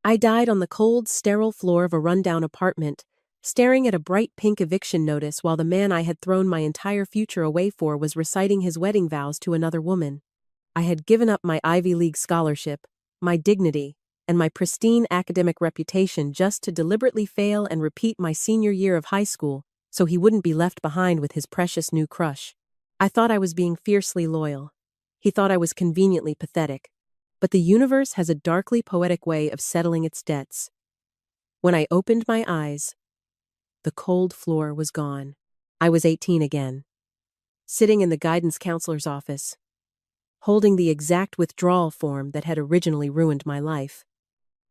I died on the cold, sterile floor of a rundown apartment, staring at a bright pink eviction notice while the man I had thrown my entire future away for was reciting his wedding vows to another woman. I had given up my Ivy League scholarship, my dignity, and my pristine academic reputation just to deliberately fail and repeat my senior year of high school so he wouldn't be left behind with his precious new crush. I thought I was being fiercely loyal. He thought I was conveniently pathetic. But the universe has a darkly poetic way of settling its debts. When I opened my eyes, the cold floor was gone. I was 18 again, sitting in the guidance counselor's office, holding the exact withdrawal form that had originally ruined my life.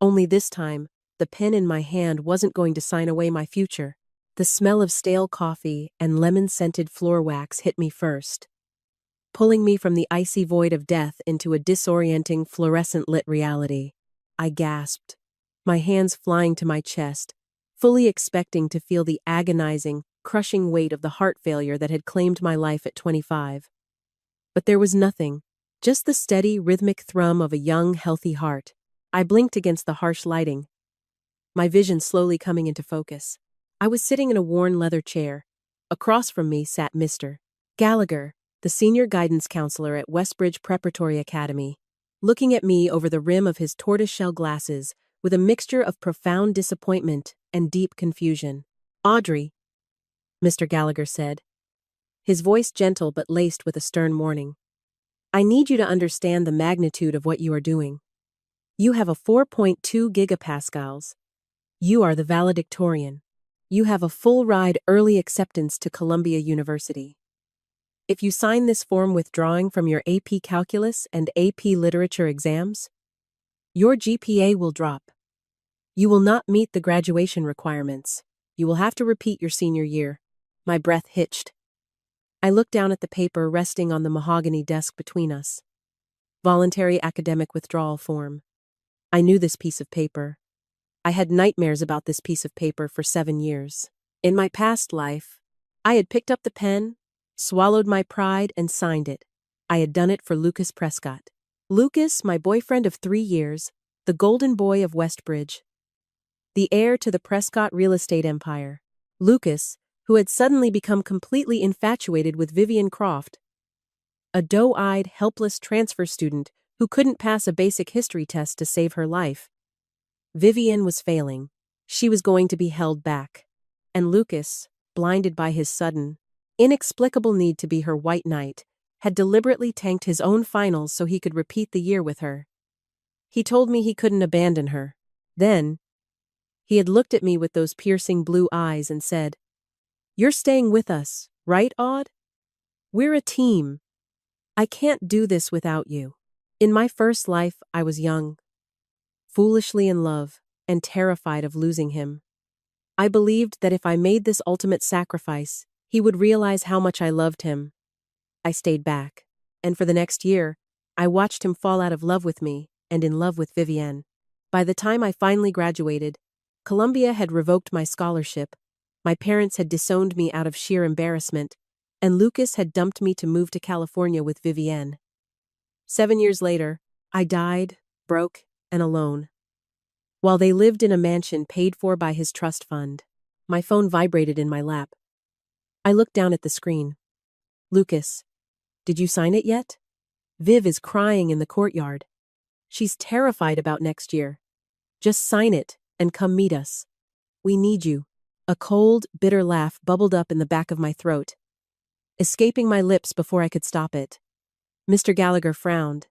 Only this time, the pen in my hand wasn't going to sign away my future. The smell of stale coffee and lemon-scented floor wax hit me first, pulling me from the icy void of death into a disorienting, fluorescent-lit reality. I gasped, my hands flying to my chest, fully expecting to feel the agonizing, crushing weight of the heart failure that had claimed my life at 25. But there was nothing, just the steady, rhythmic thrum of a young, healthy heart. I blinked against the harsh lighting, my vision slowly coming into focus. I was sitting in a worn leather chair. Across from me sat Mr. Gallagher, the senior guidance counselor at Westbridge Preparatory Academy, looking at me over the rim of his tortoiseshell glasses with a mixture of profound disappointment and deep confusion. "Audrey," Mr. Gallagher said, his voice gentle but laced with a stern warning. "I need you to understand the magnitude of what you are doing. You have a 4.2 gigapascals. You are the valedictorian. You have a full-ride early acceptance to Columbia University. If you sign this form withdrawing from your AP Calculus and AP Literature exams, your GPA will drop. You will not meet the graduation requirements. You will have to repeat your senior year." My breath hitched. I looked down at the paper resting on the mahogany desk between us. Voluntary academic withdrawal form. I knew this piece of paper. I had nightmares about this piece of paper for 7 years. In my past life, I had picked up the pen, swallowed my pride, and signed it. I had done it for Lucas Prescott. Lucas, my boyfriend of 3 years, the golden boy of Westbridge, the heir to the Prescott real estate empire. Lucas, who had suddenly become completely infatuated with Vivian Croft, a doe-eyed, helpless transfer student who couldn't pass a basic history test to save her life. Vivian was failing. She was going to be held back. And Lucas, blinded by his sudden, inexplicable need to be her white knight, had deliberately tanked his own finals so he could repeat the year with her. He told me he couldn't abandon her. Then, he had looked at me with those piercing blue eyes and said, "You're staying with us, right, Aud? We're a team. I can't do this without you." In my first life, I was young, foolishly in love, and terrified of losing him. I believed that if I made this ultimate sacrifice, he would realize how much I loved him. I stayed back, and for the next year, I watched him fall out of love with me and in love with Vivienne. By the time I finally graduated, Columbia had revoked my scholarship, my parents had disowned me out of sheer embarrassment, and Lucas had dumped me to move to California with Vivienne. 7 years later, I died, broke, and alone. While they lived in a mansion paid for by his trust fund, my phone vibrated in my lap. I looked down at the screen. "Lucas, did you sign it yet? Viv is crying in the courtyard. She's terrified about next year. Just sign it and come meet us. We need you." A cold, bitter laugh bubbled up in the back of my throat, escaping my lips before I could stop it. Mr. Gallagher frowned,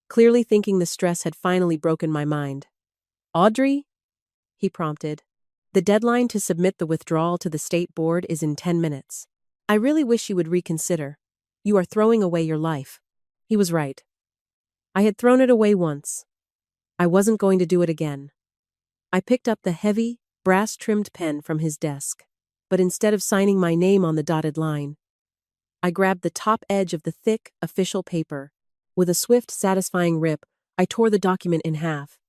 clearly thinking the stress had finally broken my mind. "Audrey?" he prompted. "The deadline to submit the withdrawal to the state board is in 10 minutes. I really wish you would reconsider. You are throwing away your life." He was right. I had thrown it away once. I wasn't going to do it again. I picked up the heavy, brass-trimmed pen from his desk, but instead of signing my name on the dotted line, I grabbed the top edge of the thick, official paper. With a swift, satisfying rip, I tore the document in half.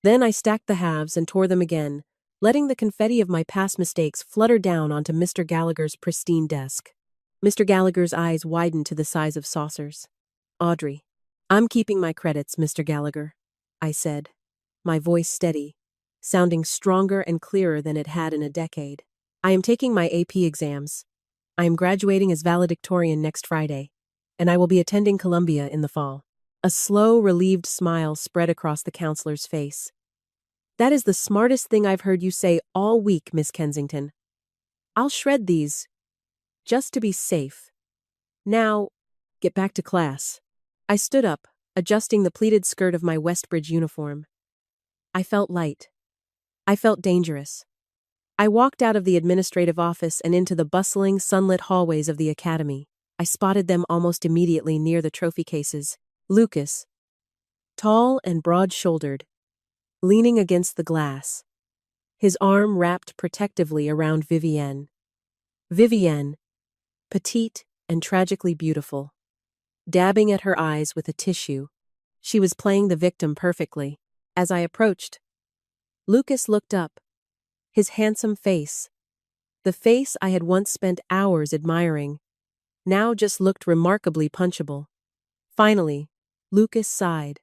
Then I stacked the halves and tore them again, letting the confetti of my past mistakes flutter down onto Mr. Gallagher's pristine desk. Mr. Gallagher's eyes widened to the size of saucers. "Audrey, I'm keeping my credits, Mr. Gallagher," I said, my voice steady, sounding stronger and clearer than it had in a decade. I am taking my AP exams. I am graduating as valedictorian next Friday, and I will be attending Columbia in the fall. A slow, relieved smile spread across the counselor's face. That is the smartest thing I've heard you say all week, Miss Kensington. I'll shred these, just to be safe. Now, get back to class. I stood up, adjusting the pleated skirt of my Westbridge uniform. I felt light. I felt dangerous. I walked out of the administrative office and into the bustling, sunlit hallways of the academy. I spotted them almost immediately near the trophy cases. Lucas, tall and broad-shouldered, leaning against the glass, his arm wrapped protectively around Vivienne. Vivienne, petite and tragically beautiful, dabbing at her eyes with a tissue. She was playing the victim perfectly. As I approached, Lucas looked up, his handsome face, the face I had once spent hours admiring, now just looked remarkably punchable. Finally, Lucas sighed,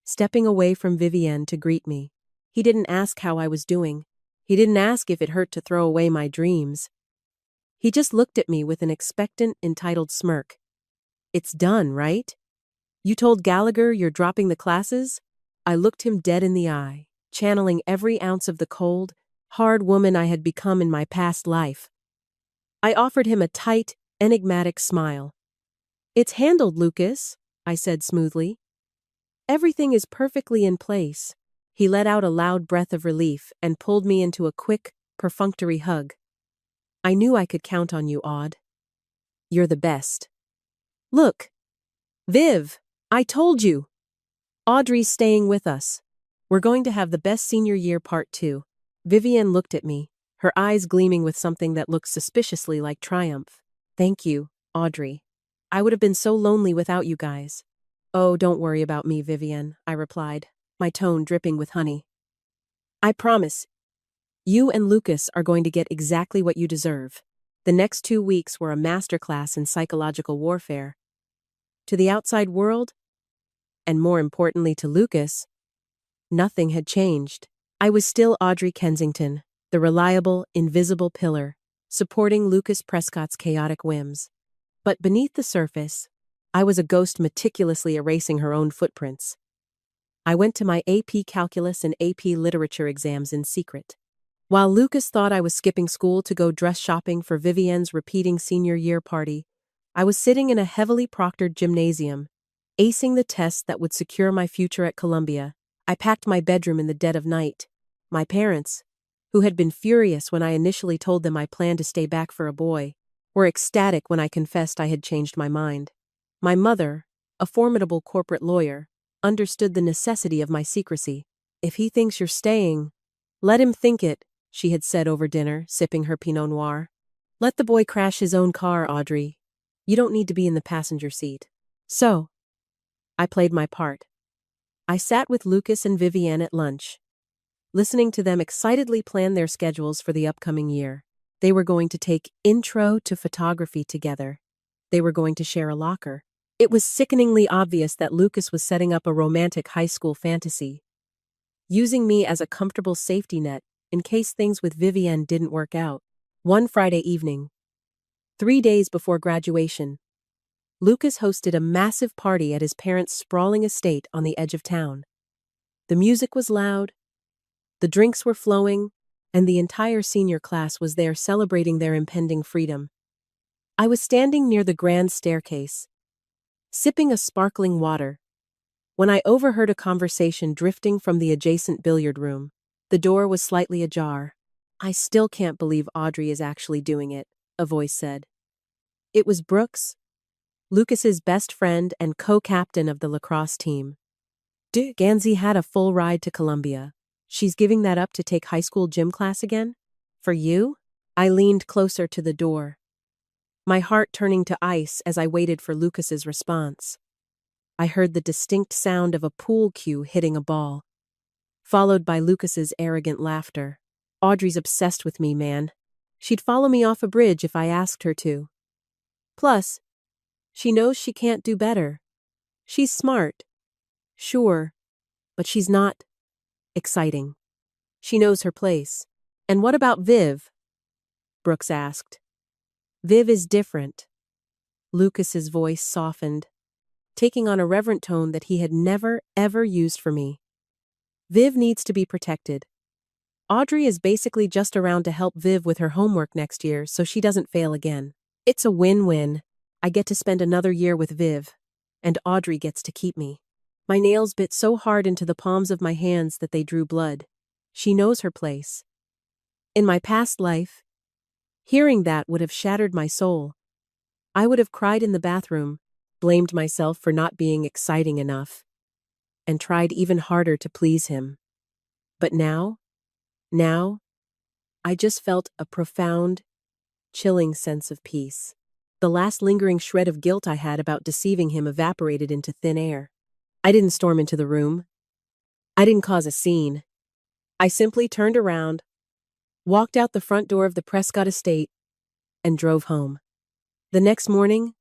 stepping away from Vivienne to greet me. He didn't ask how I was doing. He didn't ask if it hurt to throw away my dreams. He just looked at me with an expectant, entitled smirk. It's done, right? You told Gallagher you're dropping the classes? I looked him dead in the eye, channeling every ounce of the cold, hard woman I had become in my past life. I offered him a tight, enigmatic smile. It's handled, Lucas, I said smoothly. Everything is perfectly in place. He let out a loud breath of relief and pulled me into a quick, perfunctory hug. I knew I could count on you, Aud. You're the best. Look. Viv, I told you. Audrey's staying with us. We're going to have the best senior year part 2. Vivienne looked at me, her eyes gleaming with something that looked suspiciously like triumph. Thank you, Audrey. I would have been so lonely without you guys. Oh, don't worry about me, Vivienne, I replied, my tone dripping with honey. I promise, you and Lucas are going to get exactly what you deserve. The next 2 weeks were a masterclass in psychological warfare. To the outside world, and more importantly to Lucas, nothing had changed. I was still Audrey Kensington, the reliable, invisible pillar, supporting Lucas Prescott's chaotic whims. But beneath the surface, I was a ghost meticulously erasing her own footprints. I went to my AP Calculus and AP Literature exams in secret. While Lucas thought I was skipping school to go dress shopping for Vivienne's repeating senior year party, I was sitting in a heavily proctored gymnasium, acing the tests that would secure my future at Columbia. I packed my bedroom in the dead of night. My parents, who had been furious when I initially told them I planned to stay back for a boy, were ecstatic when I confessed I had changed my mind. My mother, a formidable corporate lawyer, understood the necessity of my secrecy. If he thinks you're staying, let him think it, she had said over dinner, sipping her Pinot Noir. Let the boy crash his own car, Audrey. You don't need to be in the passenger seat. So, I played my part. I sat with Lucas and Vivienne at lunch, listening to them excitedly plan their schedules for the upcoming year. They were going to take Intro to Photography together. They were going to share a locker. It was sickeningly obvious that Lucas was setting up a romantic high school fantasy, using me as a comfortable safety net in case things with Vivienne didn't work out. One Friday evening, 3 days before graduation, Lucas hosted a massive party at his parents' sprawling estate on the edge of town. The music was loud, the drinks were flowing, and the entire senior class was there celebrating their impending freedom. I was standing near the grand staircase, sipping a sparkling water, when I overheard a conversation drifting from the adjacent billiard room. The door was slightly ajar. I still can't believe Audrey is actually doing it, a voice said. It was Brooks, Lucas's best friend and co-captain of the lacrosse team. Gansey had a full ride to Columbia. She's giving that up to take high school gym class again? For you? I leaned closer to the door, my heart turning to ice as I waited for Lucas's response. I heard the distinct sound of a pool cue hitting a ball, followed by Lucas's arrogant laughter. Audrey's obsessed with me, man. She'd follow me off a bridge if I asked her to. Plus, she knows she can't do better. She's smart. Sure, but she's not Exciting. She knows her place. And what about Viv? Brooks asked. Viv is different. Lucas's voice softened, taking on a reverent tone that he had never, ever used for me. Viv needs to be protected. Audrey is basically just around to help Viv with her homework next year so she doesn't fail again. It's a win-win. I get to spend another year with Viv, and Audrey gets to keep me. My nails bit so hard into the palms of my hands that they drew blood. She knows her place. In my past life, hearing that would have shattered my soul. I would have cried in the bathroom, blamed myself for not being exciting enough, and tried even harder to please him. But now, I just felt a profound, chilling sense of peace. The last lingering shred of guilt I had about deceiving him evaporated into thin air. I didn't storm into the room. I didn't cause a scene. I simply turned around, walked out the front door of the Prescott estate, and drove home. The next morning,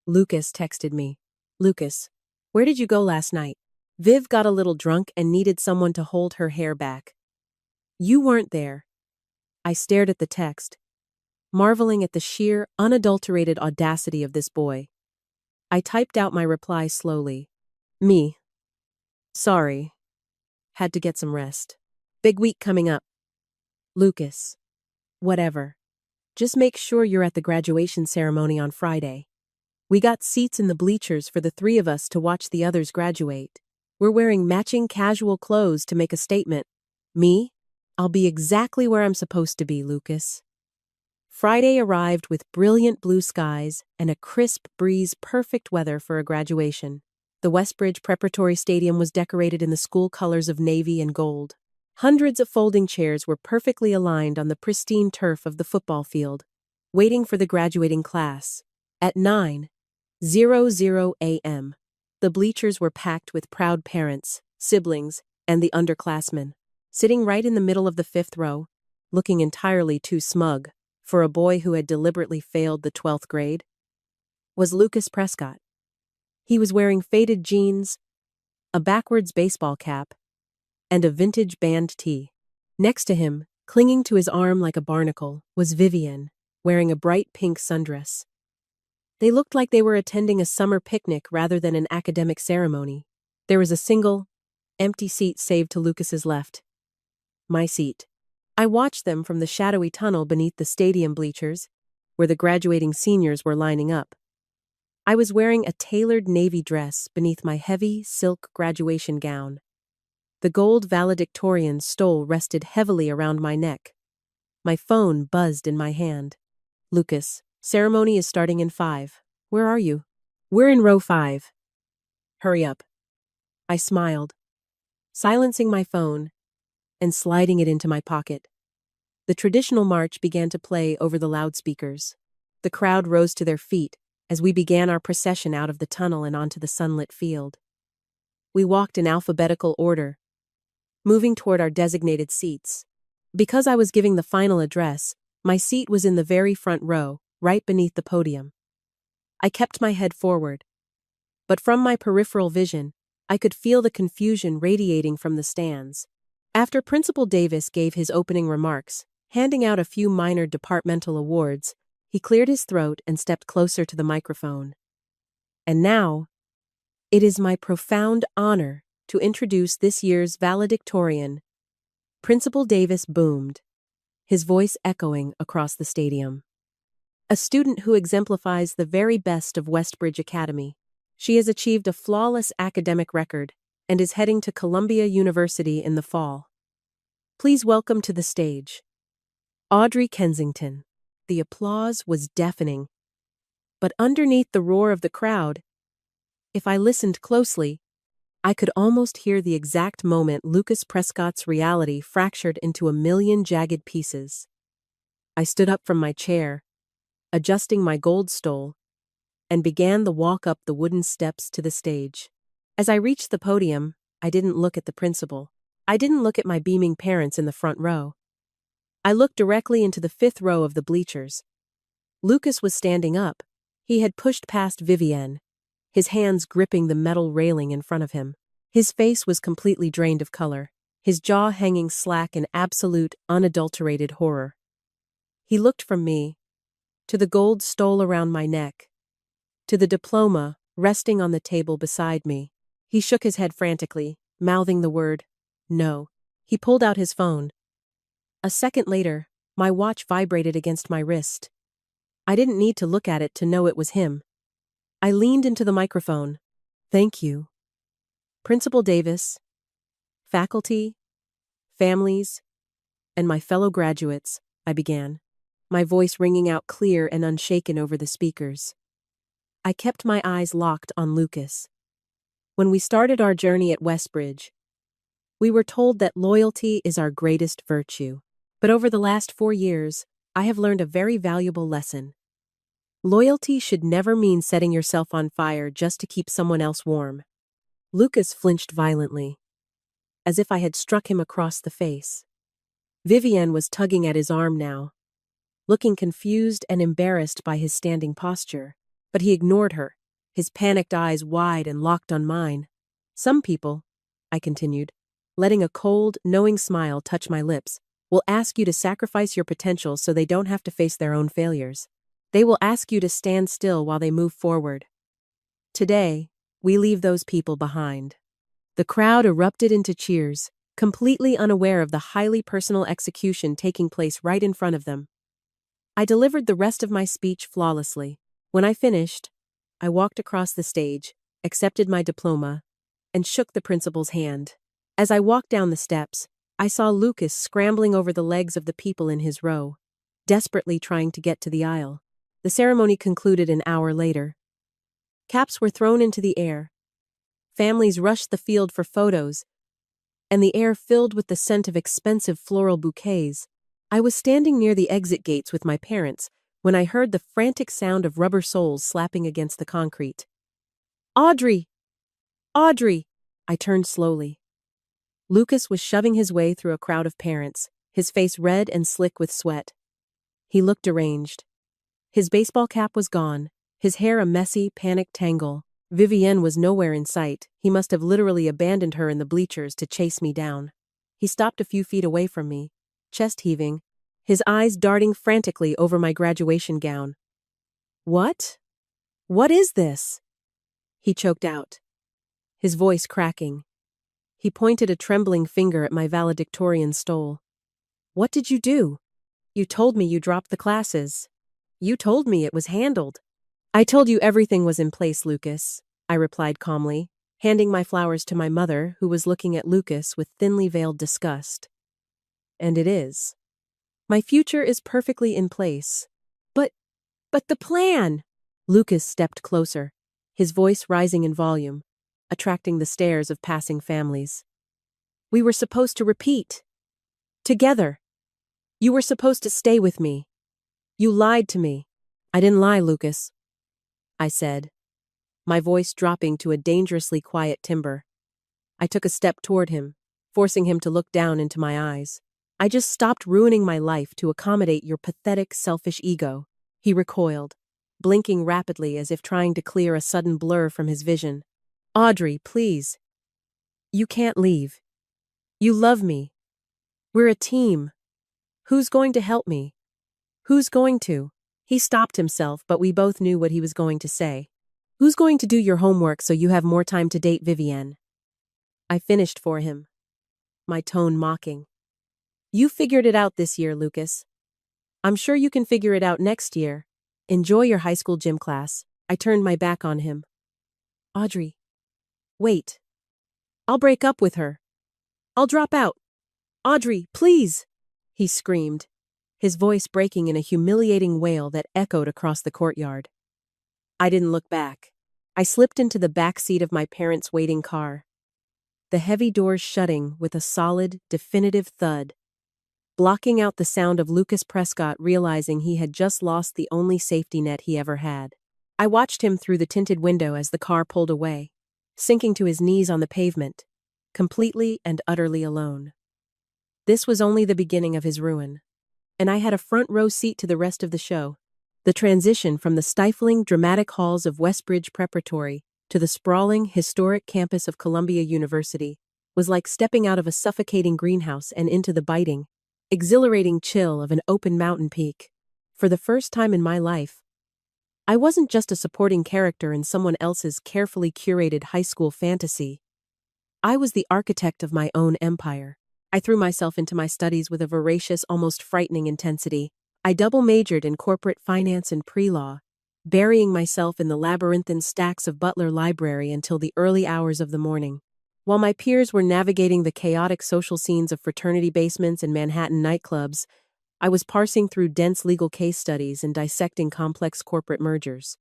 Lucas texted me. Lucas, where did you go last night? Viv got a little drunk and needed someone to hold her hair back. You weren't there. I stared at the text, marveling at the sheer, unadulterated audacity of this boy. I typed out my reply slowly. Me. Sorry. Had to get some rest. Big week coming up. Lucas. Whatever. Just make sure you're at the graduation ceremony on Friday. We got seats in the bleachers for the three of us to watch the others graduate. We're wearing matching casual clothes to make a statement. Me? I'll be exactly where I'm supposed to be, Lucas. Friday arrived with brilliant blue skies and a crisp breeze, perfect weather for a graduation. The Westbridge Preparatory Stadium was decorated in the school colors of navy and gold. Hundreds of folding chairs were perfectly aligned on the pristine turf of the football field, waiting for the graduating class. At 9:00 a.m., the bleachers were packed with proud parents, siblings, and the underclassmen. Sitting right in the middle of the fifth row, looking entirely too smug for a boy who had deliberately failed the 12th grade, was Lucas Prescott. He was wearing faded jeans, a backwards baseball cap, and a vintage band tee. Next to him, clinging to his arm like a barnacle, was Vivian, wearing a bright pink sundress. They looked like they were attending a summer picnic rather than an academic ceremony. There was a single, empty seat saved to Lucas's left. My seat. I watched them from the shadowy tunnel beneath the stadium bleachers, where the graduating seniors were lining up. I was wearing a tailored navy dress beneath my heavy silk graduation gown. The gold valedictorian stole rested heavily around my neck. My phone buzzed in my hand. Lucas, ceremony is starting in 5. Where are you? We're in row 5. Hurry up. I smiled, silencing my phone and sliding it into my pocket. The traditional march began to play over the loudspeakers. The crowd rose to their feet as we began our procession out of the tunnel and onto the sunlit field. We walked in alphabetical order, moving toward our designated seats. Because I was giving the final address, my seat was in the very front row, right beneath the podium. I kept my head forward, but from my peripheral vision, I could feel the confusion radiating from the stands. After Principal Davis gave his opening remarks, handing out a few minor departmental awards, he cleared his throat and stepped closer to the microphone. And now, it is my profound honor to introduce this year's valedictorian. Principal Davis boomed, his voice echoing across the stadium. A student who exemplifies the very best of Westbridge Academy. She has achieved a flawless academic record and is heading to Columbia University in the fall. Please welcome to the stage, Audrey Kensington. The applause was deafening, but underneath the roar of the crowd, if I listened closely, I could almost hear the exact moment Lucas Prescott's reality fractured into a million jagged pieces. I stood up from my chair, adjusting my gold stole, and began the walk up the wooden steps to the stage. As I reached the podium, I didn't look at the principal. I didn't look at my beaming parents in the front row. I looked directly into the 5th row of the bleachers. Lucas was standing up. He had pushed past Vivienne, his hands gripping the metal railing in front of him. His face was completely drained of color. his jaw hanging slack in absolute, unadulterated horror. He looked from me, to the gold stole around my neck, to the diploma resting on the table beside me. He shook his head frantically, mouthing the word, "No." He pulled out his phone. A second later, my watch vibrated against my wrist. I didn't need to look at it to know it was him. I leaned into the microphone. "Thank you. Principal Davis, faculty, families, and my fellow graduates," I began, my voice ringing out clear and unshaken over the speakers. I kept my eyes locked on Lucas. When we started our journey at Westbridge, we were told that loyalty is our greatest virtue. But over the last 4 years, I have learned a very valuable lesson. Loyalty should never mean setting yourself on fire just to keep someone else warm. Lucas flinched violently, as if I had struck him across the face. Vivienne was tugging at his arm now, looking confused and embarrassed by his standing posture. But he ignored her, his panicked eyes wide and locked on mine. "Some people," I continued, letting a cold, knowing smile touch my lips, "will ask you to sacrifice your potential so they don't have to face their own failures. They will ask you to stand still while they move forward. Today, we leave those people behind." The crowd erupted into cheers, completely unaware of the highly personal execution taking place right in front of them. I delivered the rest of my speech flawlessly. When I finished, I walked across the stage, accepted my diploma, and shook the principal's hand. As I walked down the steps, I saw Lucas scrambling over the legs of the people in his row, desperately trying to get to the aisle. The ceremony concluded an hour later. Caps were thrown into the air. Families rushed the field for photos, and the air filled with the scent of expensive floral bouquets. I was standing near the exit gates with my parents when I heard the frantic sound of rubber soles slapping against the concrete. "Audrey! Audrey!" I turned slowly. Lucas was shoving his way through a crowd of parents, his face red and slick with sweat. He looked deranged. His baseball cap was gone, his hair a messy, panicked tangle. Vivienne was nowhere in sight. He must have literally abandoned her in the bleachers to chase me down. He stopped a few feet away from me, chest heaving, his eyes darting frantically over my graduation gown. "What? What is this?" he choked out, his voice cracking. He pointed a trembling finger at my valedictorian stole. "What did you do? You told me you dropped the classes. You told me it was handled." "I told you everything was in place, Lucas," I replied calmly, handing my flowers to my mother, who was looking at Lucas with thinly veiled disgust. "And it is. My future is perfectly in place." But the plan!" Lucas stepped closer, his voice rising in volume, attracting the stares of passing families. "We were supposed to repeat. Together. You were supposed to stay with me. You lied to me." "I didn't lie, Lucas," I said, my voice dropping to a dangerously quiet timbre. I took a step toward him, forcing him to look down into my eyes. "I just stopped ruining my life to accommodate your pathetic, selfish ego." He recoiled, blinking rapidly as if trying to clear a sudden blur from his vision. "Audrey, please. You can't leave. You love me. We're a team. Who's going to help me? Who's going to?" He stopped himself, but we both knew what he was going to say. "Who's going to do your homework so you have more time to date Vivienne?" I finished for him, my tone mocking. "You figured it out this year, Lucas. I'm sure you can figure it out next year. Enjoy your high school gym class." I turned my back on him. "Audrey, wait. I'll break up with her. I'll drop out. Audrey, please!" he screamed, his voice breaking in a humiliating wail that echoed across the courtyard. I didn't look back. I slipped into the back seat of my parents' waiting car, the heavy doors shutting with a solid, definitive thud, blocking out the sound of Lucas Prescott realizing he had just lost the only safety net he ever had. I watched him through the tinted window as the car pulled away, sinking to his knees on the pavement, completely and utterly alone. This was only the beginning of his ruin, and I had a front row seat to the rest of the show. The transition from the stifling, dramatic halls of Westbridge Preparatory to the sprawling, historic campus of Columbia University was like stepping out of a suffocating greenhouse and into the biting, exhilarating chill of an open mountain peak. For the first time in my life, I wasn't just a supporting character in someone else's carefully curated high school fantasy. I was the architect of my own empire. I threw myself into my studies with a voracious, almost frightening intensity. I double-majored in corporate finance and pre-law, burying myself in the labyrinthine stacks of Butler Library until the early hours of the morning. While my peers were navigating the chaotic social scenes of fraternity basements and Manhattan nightclubs, I was parsing through dense legal case studies and dissecting complex corporate mergers.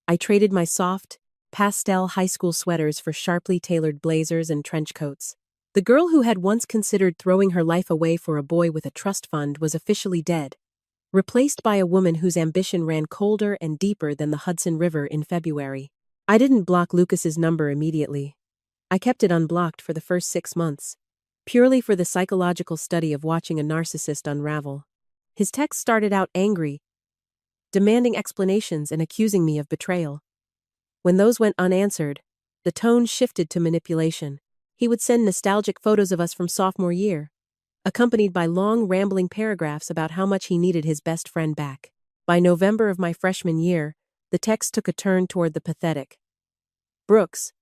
I traded my soft, pastel high school sweaters for sharply tailored blazers and trench coats. The girl who had once considered throwing her life away for a boy with a trust fund was officially dead, replaced by a woman whose ambition ran colder and deeper than the Hudson River in February. I didn't block Lucas's number immediately. I kept it unblocked for the first 6 months, purely for the psychological study of watching a narcissist unravel. His text started out angry, demanding explanations and accusing me of betrayal. When those went unanswered, the tone shifted to manipulation. He would send nostalgic photos of us from sophomore year, accompanied by long, rambling paragraphs about how much he needed his best friend back. By November of my freshman year, the text took a turn toward the pathetic. Brooks,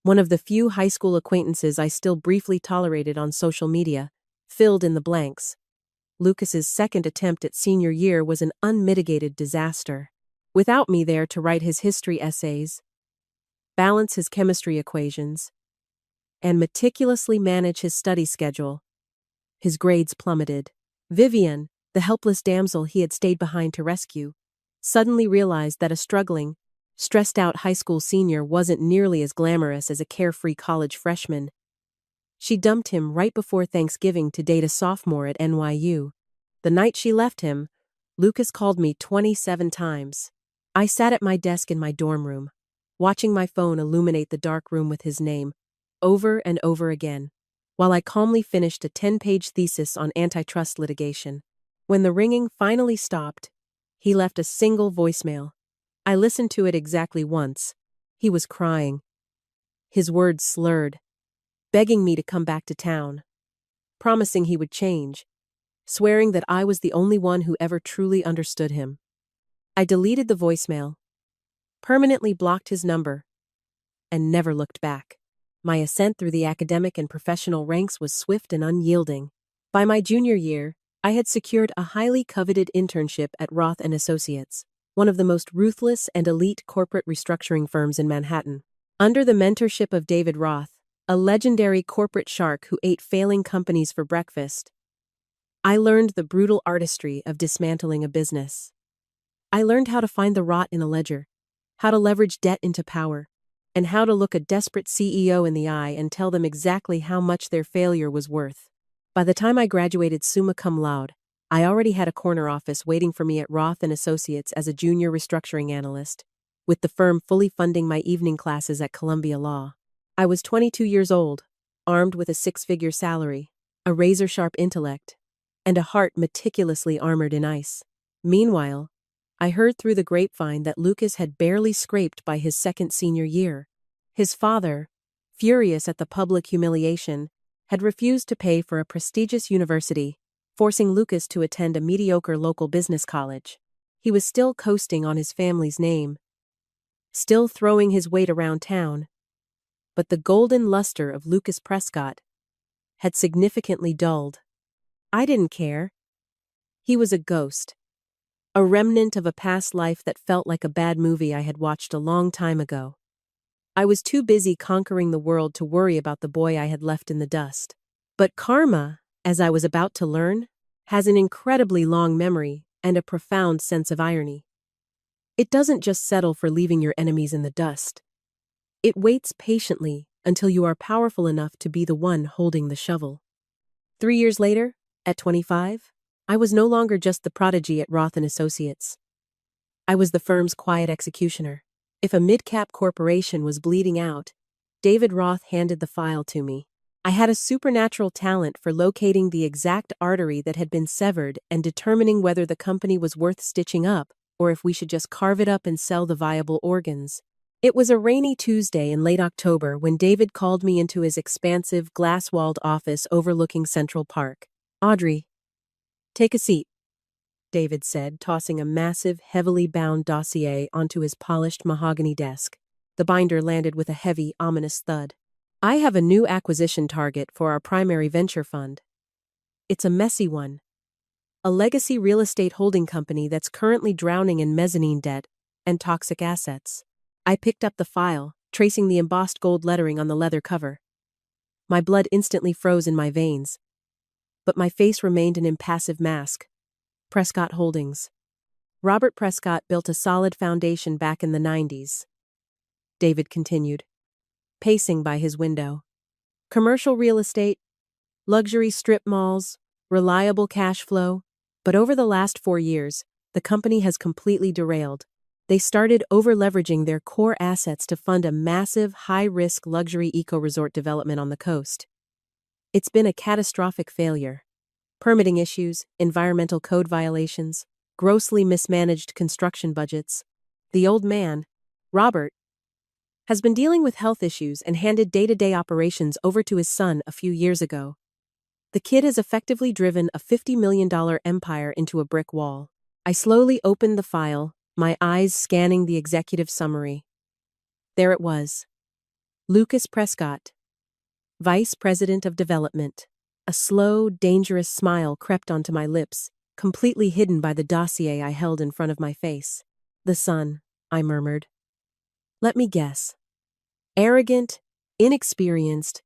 one of the few high school acquaintances I still briefly tolerated on social media, filled in the blanks. Lucas's second attempt at senior year was an unmitigated disaster. Without me there to write his history essays, balance his chemistry equations, and meticulously manage his study schedule, his grades plummeted. Vivian, the helpless damsel he had stayed behind to rescue, suddenly realized that a struggling, stressed-out high school senior wasn't nearly as glamorous as a carefree college freshman. She dumped him right before Thanksgiving to date a sophomore at NYU. The night she left him, Lucas called me 27 times. I sat at my desk in my dorm room, watching my phone illuminate the dark room with his name, over and over again, while I calmly finished a 10-page thesis on antitrust litigation. When the ringing finally stopped, he left a single voicemail. I listened to it exactly once. He was crying, his words slurred, begging me to come back to town, promising he would change, swearing that I was the only one who ever truly understood him. I deleted the voicemail, permanently blocked his number, and never looked back. My ascent through the academic and professional ranks was swift and unyielding. By my junior year, I had secured a highly coveted internship at Roth & Associates, one of the most ruthless and elite corporate restructuring firms in Manhattan. Under the mentorship of David Roth, a legendary corporate shark who ate failing companies for breakfast, I learned the brutal artistry of dismantling a business. I learned how to find the rot in a ledger, how to leverage debt into power, and how to look a desperate CEO in the eye and tell them exactly how much their failure was worth. By the time I graduated summa cum laude, I already had a corner office waiting for me at Roth & Associates as a junior restructuring analyst, with the firm fully funding my evening classes at Columbia Law. I was 22 years old, armed with a 6-figure salary, a razor-sharp intellect, and a heart meticulously armored in ice. Meanwhile, I heard through the grapevine that Lucas had barely scraped by his second senior year. His father, furious at the public humiliation, had refused to pay for a prestigious university, forcing Lucas to attend a mediocre local business college. He was still coasting on his family's name, still throwing his weight around town, but the golden luster of Lucas Prescott had significantly dulled. I didn't care. He was a ghost, a remnant of a past life that felt like a bad movie I had watched a long time ago. I was too busy conquering the world to worry about the boy I had left in the dust. But karma, as I was about to learn, has an incredibly long memory and a profound sense of irony. It doesn't just settle for leaving your enemies in the dust. It waits patiently until you are powerful enough to be the one holding the shovel. 3 years later, at 25, I was no longer just the prodigy at Roth & Associates. I was the firm's quiet executioner. If a mid-cap corporation was bleeding out, David Roth handed the file to me. I had a supernatural talent for locating the exact artery that had been severed and determining whether the company was worth stitching up or if we should just carve it up and sell the viable organs. It was a rainy Tuesday in late October when David called me into his expansive, glass-walled office overlooking Central Park. "Audrey, take a seat," David said, tossing a massive, heavily bound dossier onto his polished mahogany desk. The binder landed with a heavy, ominous thud. "I have a new acquisition target for our primary venture fund. It's a messy one. A legacy real estate holding company that's currently drowning in mezzanine debt and toxic assets." I picked up the file, tracing the embossed gold lettering on the leather cover. My blood instantly froze in my veins, but my face remained an impassive mask. Prescott Holdings. Robert Prescott built a solid foundation back in the 90s. David continued, pacing by his window. Commercial real estate, luxury strip malls, reliable cash flow. But over the last 4 years, the company has completely derailed. They started over-leveraging their core assets to fund a massive, high-risk luxury eco-resort development on the coast. It's been a catastrophic failure. Permitting issues, environmental code violations, grossly mismanaged construction budgets. The old man, Robert, has been dealing with health issues and handed day-to-day operations over to his son a few years ago. The kid has effectively driven a $50 million empire into a brick wall. I slowly opened the file, my eyes scanning the executive summary. There it was. Lucas Prescott, Vice President of Development. A slow, dangerous smile crept onto my lips, completely hidden by the dossier I held in front of my face. The son, I murmured. Let me guess. Arrogant, inexperienced,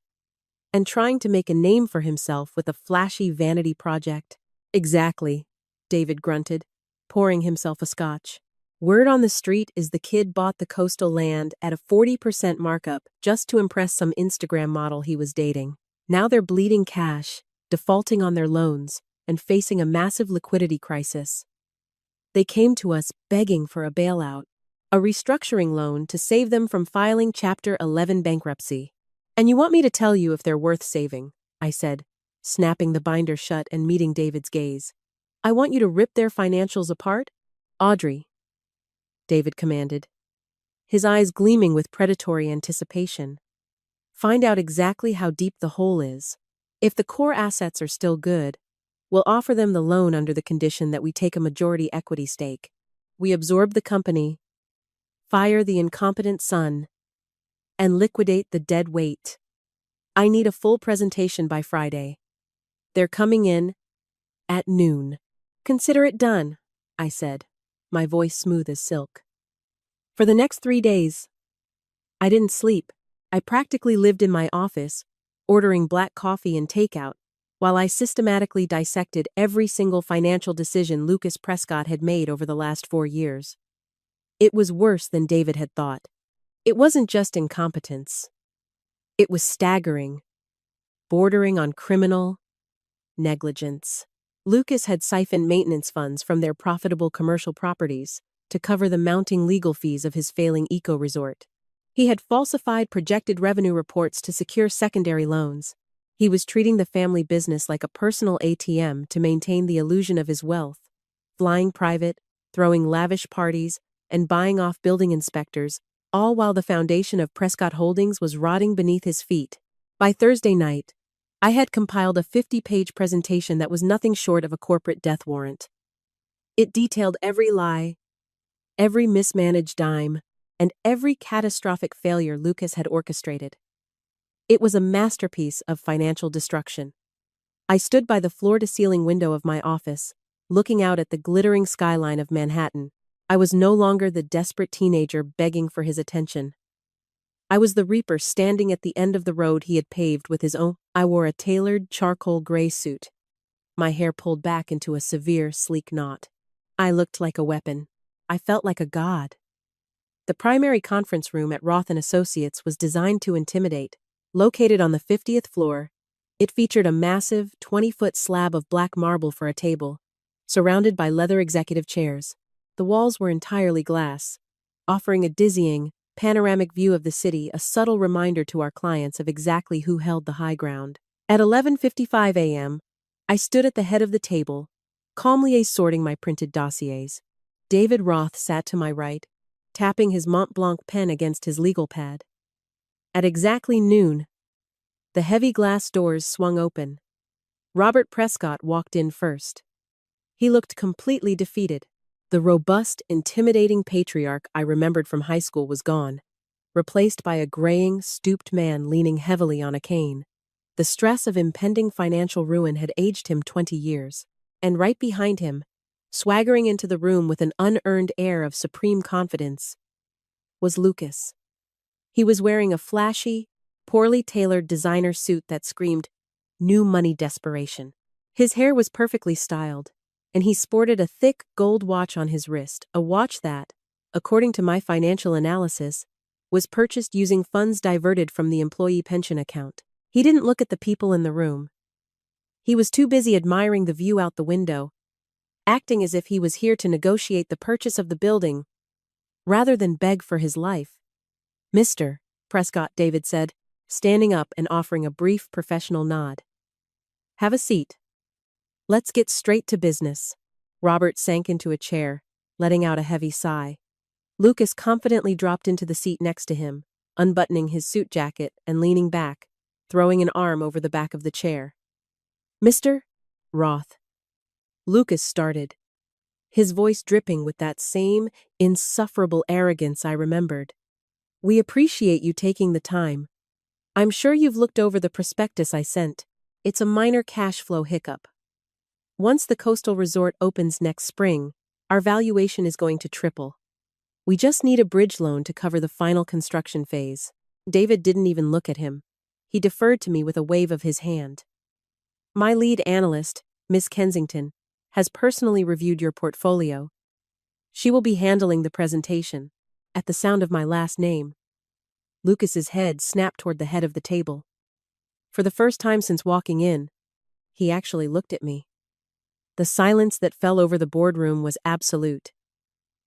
and trying to make a name for himself with a flashy vanity project. Exactly, David grunted, pouring himself a scotch. Word on the street is the kid bought the coastal land at a 40% markup just to impress some Instagram model he was dating. Now they're bleeding cash, defaulting on their loans, and facing a massive liquidity crisis. They came to us begging for a bailout, a restructuring loan to save them from filing Chapter 11 bankruptcy. And you want me to tell you if they're worth saving, I said, snapping the binder shut and meeting David's gaze. I want you to rip their financials apart? Audrey, David commanded, his eyes gleaming with predatory anticipation. Find out exactly how deep the hole is. If the core assets are still good, we'll offer them the loan under the condition that we take a majority equity stake. We absorb the company, fire the incompetent son, and liquidate the dead weight. I need a full presentation by Friday. They're coming in at noon. Consider it done, I said, my voice smooth as silk. For the next 3 days, I didn't sleep. I practically lived in my office, ordering black coffee and takeout, while I systematically dissected every single financial decision Lucas Prescott had made over the last 4 years. It was worse than David had thought. It wasn't just incompetence. It was staggering, bordering on criminal negligence. Lucas had siphoned maintenance funds from their profitable commercial properties to cover the mounting legal fees of his failing eco-resort. He had falsified projected revenue reports to secure secondary loans. He was treating the family business like a personal ATM to maintain the illusion of his wealth, flying private, throwing lavish parties, and buying off building inspectors, all while the foundation of Prescott Holdings was rotting beneath his feet. By Thursday night, I had compiled a 50-page presentation that was nothing short of a corporate death warrant. It detailed every lie, every mismanaged dime, and every catastrophic failure Lucas had orchestrated. It was a masterpiece of financial destruction. I stood by the floor-to-ceiling window of my office, looking out at the glittering skyline of Manhattan. I was no longer the desperate teenager begging for his attention. I was the reaper standing at the end of the road he had paved with his own. I wore a tailored charcoal gray suit, my hair pulled back into a severe, sleek knot. I looked like a weapon. I felt like a god. The primary conference room at Roth & Associates was designed to intimidate. Located on the 50th floor, it featured a massive, 20-foot slab of black marble for a table, surrounded by leather executive chairs. The walls were entirely glass, offering a dizzying, panoramic view of the city, a subtle reminder to our clients of exactly who held the high ground. At 11:55 a.m., I stood at the head of the table, calmly assorting my printed dossiers. David Roth sat to my right, tapping his Mont Blanc pen against his legal pad. At exactly noon, the heavy glass doors swung open. Robert Prescott walked in first. He looked completely defeated. The robust, intimidating patriarch I remembered from high school was gone, replaced by a graying, stooped man leaning heavily on a cane. The stress of impending financial ruin had aged him 20 years. And right behind him, swaggering into the room with an unearned air of supreme confidence, was Lucas. He was wearing a flashy, poorly tailored designer suit that screamed, "New money desperation." His hair was perfectly styled, and he sported a thick gold watch on his wrist, a watch that, according to my financial analysis, was purchased using funds diverted from the employee pension account. He didn't look at the people in the room. He was too busy admiring the view out the window, acting as if he was here to negotiate the purchase of the building, rather than beg for his life. "Mr. Prescott," David said, standing up and offering a brief professional nod. "Have a seat. Let's get straight to business." Robert sank into a chair, letting out a heavy sigh. Lucas confidently dropped into the seat next to him, unbuttoning his suit jacket and leaning back, throwing an arm over the back of the chair. "Mr. Roth." Lucas started, his voice dripping with that same insufferable arrogance I remembered. "We appreciate you taking the time. I'm sure you've looked over the prospectus I sent. It's a minor cash flow hiccup. Once the coastal resort opens next spring, our valuation is going to triple. We just need a bridge loan to cover the final construction phase." David didn't even look at him. He deferred to me with a wave of his hand. "My lead analyst, Miss Kensington, has personally reviewed your portfolio. She will be handling the presentation." At the sound of my last name, Lucas's head snapped toward the head of the table. For the first time since walking in, he actually looked at me. The silence that fell over the boardroom was absolute.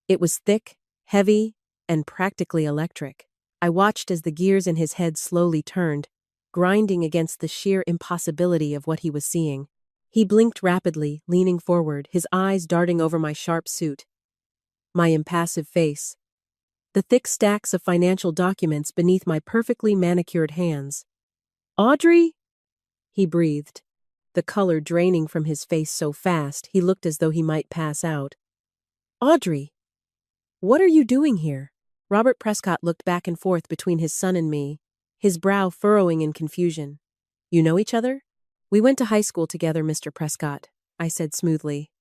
It was thick, heavy, and practically electric. I watched as the gears in his head slowly turned, grinding against the sheer impossibility of what he was seeing. He blinked rapidly, leaning forward, his eyes darting over my sharp suit, my impassive face, the thick stacks of financial documents beneath my perfectly manicured hands. "Audrey?" he breathed, the color draining from his face so fast he looked as though he might pass out. "Audrey, what are you doing here?" Robert Prescott looked back and forth between his son and me, his brow furrowing in confusion. "You know each other?" "We went to high school together, Mr. Prescott," I said smoothly,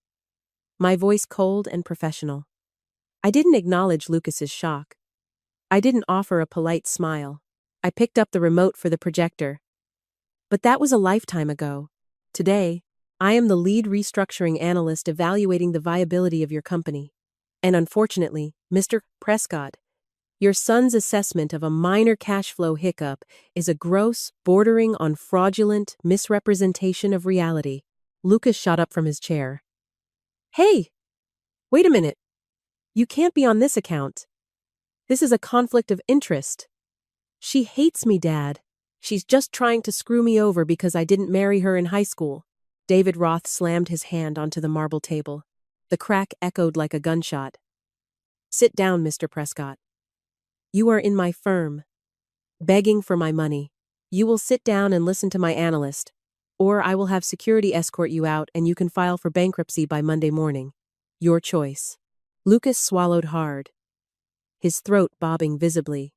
my voice cold and professional. I didn't acknowledge Lucas's shock. I didn't offer a polite smile. I picked up the remote for the projector. "But that was a lifetime ago. Today, I am the lead restructuring analyst evaluating the viability of your company. And unfortunately, Mr. Prescott, your son's assessment of a minor cash flow hiccup is a gross, bordering on fraudulent misrepresentation of reality." Lucas shot up from his chair. "Hey! Wait a minute. You can't be on this account. This is a conflict of interest. She hates me, Dad. She's just trying to screw me over because I didn't marry her in high school." David Roth slammed his hand onto the marble table. The crack echoed like a gunshot. "Sit down, Mr. Prescott. You are in my firm, begging for my money. You will sit down and listen to my analyst, or I will have security escort you out and you can file for bankruptcy by Monday morning. Your choice." Lucas swallowed hard, his throat bobbing visibly.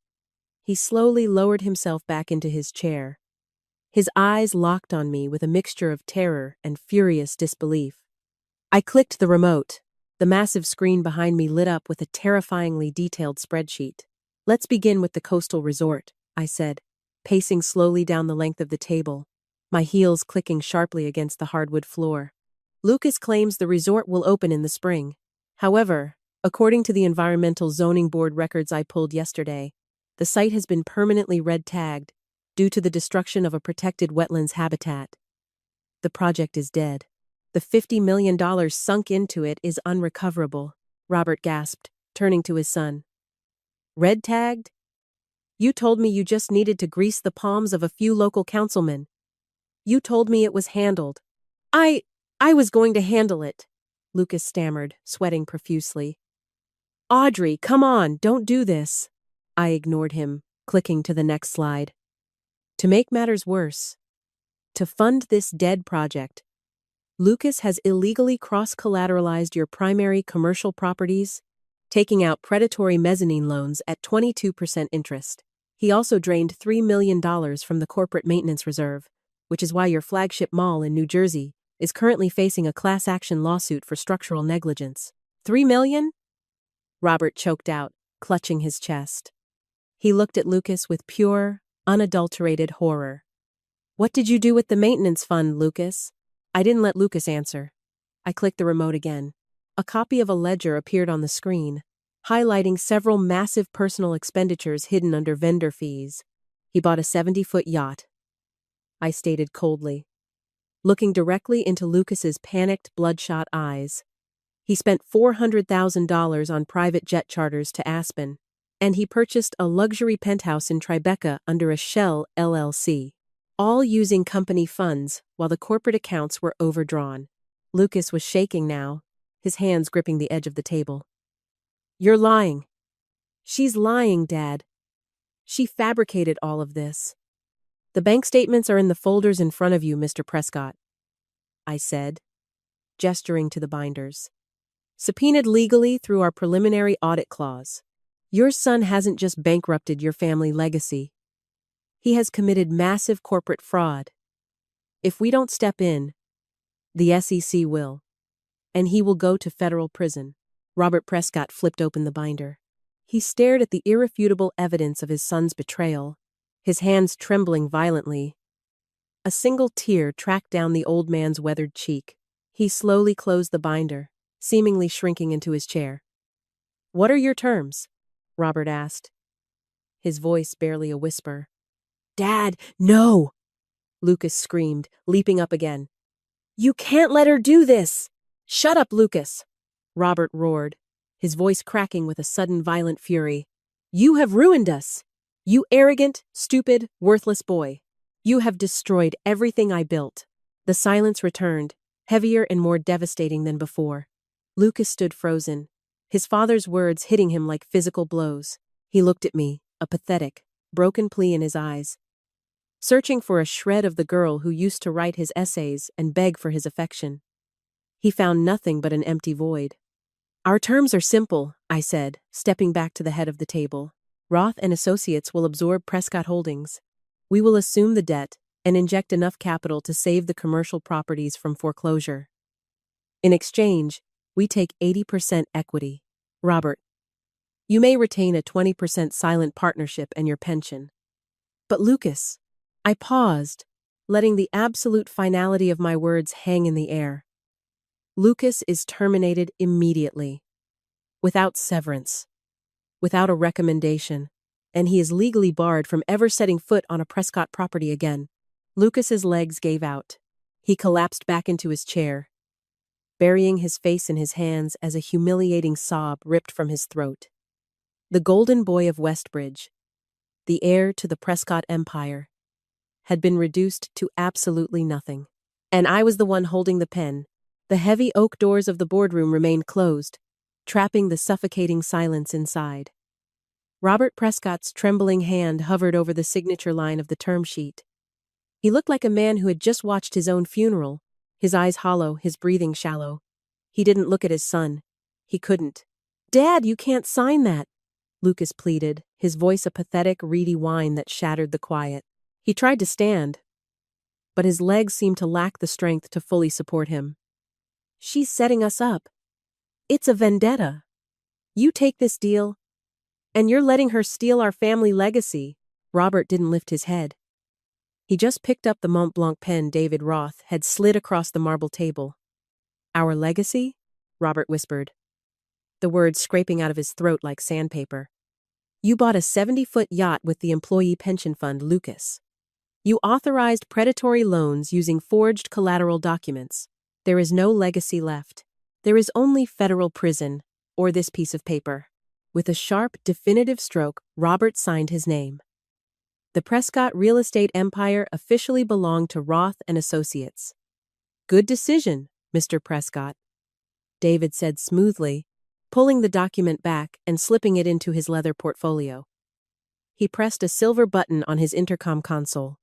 He slowly lowered himself back into his chair. His eyes locked on me with a mixture of terror and furious disbelief. I clicked the remote. The massive screen behind me lit up with a terrifyingly detailed spreadsheet. "Let's begin with the coastal resort," I said, pacing slowly down the length of the table, my heels clicking sharply against the hardwood floor. "Lucas claims the resort will open in the spring. However, according to the Environmental Zoning Board records I pulled yesterday, the site has been permanently red-tagged due to the destruction of a protected wetlands habitat. The project is dead. The $50 million sunk into it is unrecoverable," Robert gasped, turning to his son. "Red-tagged? You told me you just needed to grease the palms of a few local councilmen. You told me it was handled." I was going to handle it," Lucas stammered, sweating profusely. Audrey, come on, don't do this. I ignored him, clicking to the next slide. To make matters worse, to fund this dead project, Lucas has illegally cross-collateralized your primary commercial properties, taking out predatory mezzanine loans at 22% interest. He also drained $3 million from the corporate maintenance reserve, which is why your flagship mall in New Jersey is currently facing a class action lawsuit for structural negligence. $3 million? Robert choked out, clutching his chest. He looked at Lucas with pure, unadulterated horror. What did you do with the maintenance fund, Lucas? I didn't let Lucas answer. I clicked the remote again. A copy of a ledger appeared on the screen, highlighting several massive personal expenditures hidden under vendor fees. He bought a 70-foot yacht. I stated coldly, looking directly into Lucas's panicked, bloodshot eyes. He spent $400,000 on private jet charters to Aspen, and he purchased a luxury penthouse in Tribeca under a Shell LLC, all using company funds while the corporate accounts were overdrawn. Lucas was shaking now, his hands gripping the edge of the table. You're lying. She's lying, Dad. She fabricated all of this. The bank statements are in the folders in front of you, Mr. Prescott, I said, gesturing to the binders. Subpoenaed legally through our preliminary audit clause. Your son hasn't just bankrupted your family legacy. He has committed massive corporate fraud. If we don't step in, the SEC will, and he will go to federal prison. Robert Prescott flipped open the binder. He stared at the irrefutable evidence of his son's betrayal, his hands trembling violently. A single tear tracked down the old man's weathered cheek. He slowly closed the binder, seemingly shrinking into his chair. What are your terms? Robert asked, his voice barely a whisper. Dad, no! Lucas screamed, leaping up again. You can't let her do this! Shut up, Lucas! Robert roared, his voice cracking with a sudden violent fury. You have ruined us! You arrogant, stupid, worthless boy. You have destroyed everything I built. The silence returned, heavier and more devastating than before. Lucas stood frozen, his father's words hitting him like physical blows. He looked at me, a pathetic, broken plea in his eyes, searching for a shred of the girl who used to write his essays and beg for his affection. He found nothing but an empty void. Our terms are simple, I said, stepping back to the head of the table. Roth and Associates will absorb Prescott Holdings. We will assume the debt and inject enough capital to save the commercial properties from foreclosure. In exchange, we take 80% equity. Robert, you may retain a 20% silent partnership and your pension. But Lucas, I paused, letting the absolute finality of my words hang in the air. Lucas is terminated immediately, without severance, without a recommendation, and he is legally barred from ever setting foot on a Prescott property again. Lucas's legs gave out. He collapsed back into his chair, burying his face in his hands as a humiliating sob ripped from his throat. The golden boy of Westbridge, the heir to the Prescott empire, had been reduced to absolutely nothing. And I was the one holding the pen. The heavy oak doors of the boardroom remained closed, trapping the suffocating silence inside. Robert Prescott's trembling hand hovered over the signature line of the term sheet. He looked like a man who had just watched his own funeral, his eyes hollow, his breathing shallow. He didn't look at his son. He couldn't. Dad, you can't sign that, Lucas pleaded, his voice a pathetic, reedy whine that shattered the quiet. He tried to stand, but his legs seemed to lack the strength to fully support him. She's setting us up. It's a vendetta. You take this deal, and you're letting her steal our family legacy. Robert didn't lift his head. He just picked up the Mont Blanc pen David Roth had slid across the marble table. Our legacy? Robert whispered, the words scraping out of his throat like sandpaper. You bought a 70-foot yacht with the employee pension fund, Lucas. You authorized predatory loans using forged collateral documents. There is no legacy left. There is only federal prison, or this piece of paper. With a sharp, definitive stroke, Robert signed his name. The Prescott real estate empire officially belonged to Roth and Associates. Good decision, Mr. Prescott, David said smoothly, pulling the document back and slipping it into his leather portfolio. He pressed a silver button on his intercom console.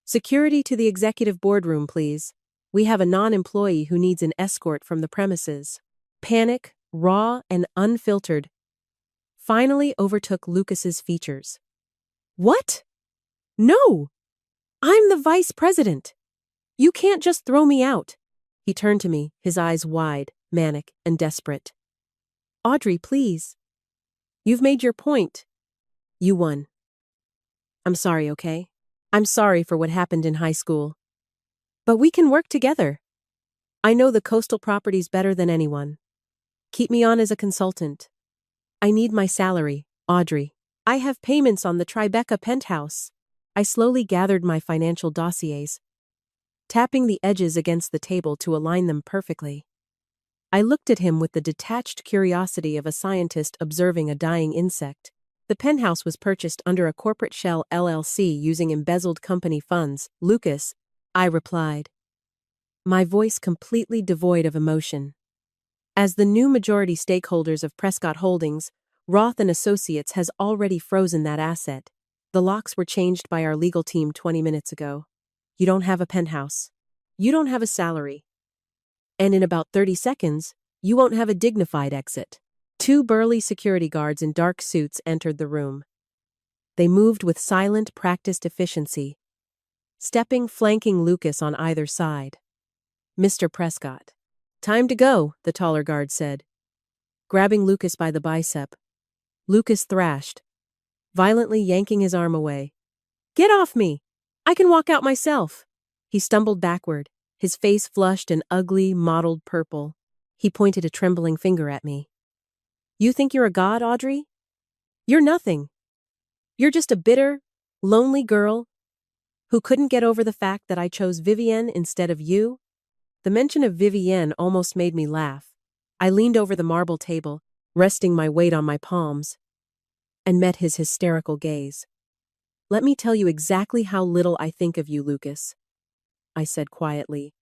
"Security to the executive boardroom, please. We have a non-employee who needs an escort from the premises." Panic, raw and unfiltered, finally overtook Lucas's features. "What? No! I'm the vice president. You can't just throw me out." He turned to me, his eyes wide, manic, and desperate. "Audrey, please. You've made your point. You won. I'm sorry, okay? I'm sorry for what happened in high school. But we can work together. I know the coastal properties better than anyone. Keep me on as a consultant. I need my salary, Audrey. I have payments on the Tribeca penthouse." I slowly gathered my financial dossiers, tapping the edges against the table to align them perfectly. I looked at him with the detached curiosity of a scientist observing a dying insect. The penthouse was purchased under a corporate shell LLC using embezzled company funds. "Lucas," I replied, my voice completely devoid of emotion. As the new majority stakeholders of Prescott Holdings, Roth and Associates has already frozen that asset. The locks were changed by our legal team 20 minutes ago. You don't have a penthouse. You don't have a salary. And in about 30 seconds, you won't have a dignified exit. 2 burly security guards in dark suits entered the room. They moved with silent, practiced efficiency, stepping, flanking Lucas on either side. "Mr. Prescott." "Time to go," the taller guard said, grabbing Lucas by the bicep. Lucas thrashed, violently yanking his arm away. "Get off me! I can walk out myself." He stumbled backward, his face flushed and ugly, mottled purple. He pointed a trembling finger at me. "You think you're a god, Audrey? You're nothing. You're just a bitter, lonely girl who couldn't get over the fact that I chose Vivienne instead of you." The mention of Vivienne almost made me laugh. I leaned over the marble table, resting my weight on my palms, and met his hysterical gaze. "Let me tell you exactly how little I think of you, Lucas," I said quietly,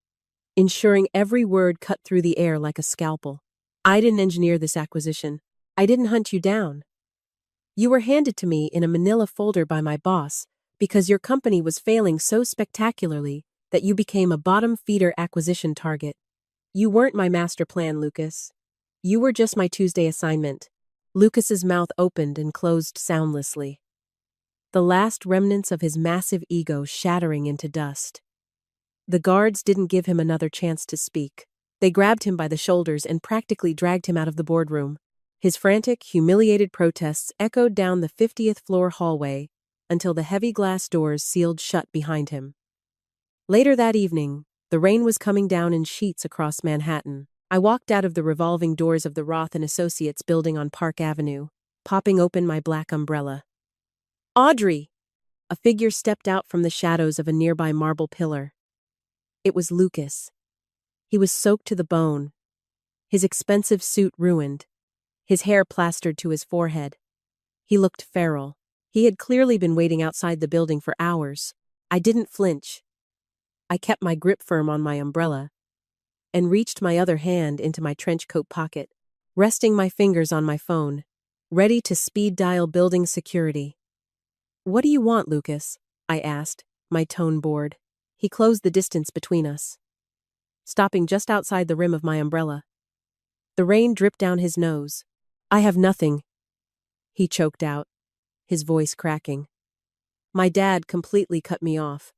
ensuring every word cut through the air like a scalpel. "I didn't engineer this acquisition. I didn't hunt you down. You were handed to me in a manila folder by my boss because your company was failing so spectacularly that you became a bottom-feeder acquisition target. You weren't my master plan, Lucas. You were just my Tuesday assignment." Lucas's mouth opened and closed soundlessly, the last remnants of his massive ego shattering into dust. The guards didn't give him another chance to speak. They grabbed him by the shoulders and practically dragged him out of the boardroom. His frantic, humiliated protests echoed down the 50th floor hallway until the heavy glass doors sealed shut behind him. Later that evening, the rain was coming down in sheets across Manhattan. I walked out of the revolving doors of the Roth and Associates building on Park Avenue, popping open my black umbrella. "Audrey!" A figure stepped out from the shadows of a nearby marble pillar. It was Lucas. He was soaked to the bone, his expensive suit ruined, his hair plastered to his forehead. He looked feral. He had clearly been waiting outside the building for hours. I didn't flinch. I kept my grip firm on my umbrella and reached my other hand into my trench coat pocket, resting my fingers on my phone, ready to speed dial building security. "What do you want, Lucas?" I asked, my tone bored. He closed the distance between us, stopping just outside the rim of my umbrella. The rain dripped down his nose. "I have nothing," he choked out, his voice cracking. "My dad completely cut me off.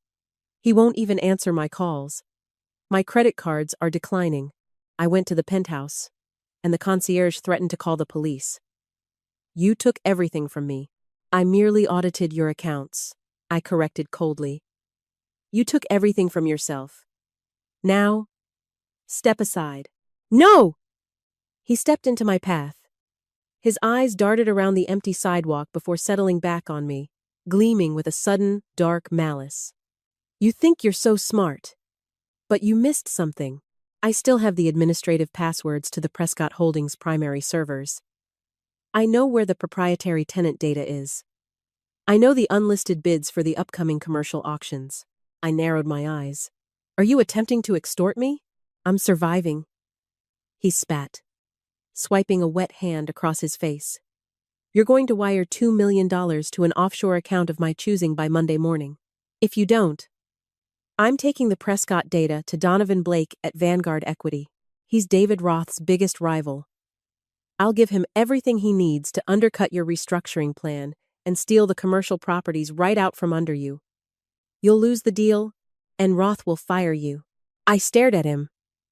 He won't even answer my calls. My credit cards are declining. I went to the penthouse, and the concierge threatened to call the police. You took everything from me. I merely audited your accounts," I corrected coldly. "You took everything from yourself. Now, step aside." "No!" He stepped into my path. His eyes darted around the empty sidewalk before settling back on me, gleaming with a sudden, dark malice. "You think you're so smart. But you missed something. I still have the administrative passwords to the Prescott Holdings primary servers. I know where the proprietary tenant data is. I know the unlisted bids for the upcoming commercial auctions." I narrowed my eyes. "Are you attempting to extort me?" "I'm surviving." He spat. swiping a wet hand across his face. "You're going to wire $2 million to an offshore account of my choosing by Monday morning. If you don't, I'm taking the Prescott data to Donovan Blake at Vanguard Equity. He's David Roth's biggest rival. I'll give him everything he needs to undercut your restructuring plan and steal the commercial properties right out from under you. You'll lose the deal, and Roth will fire you." I stared at him.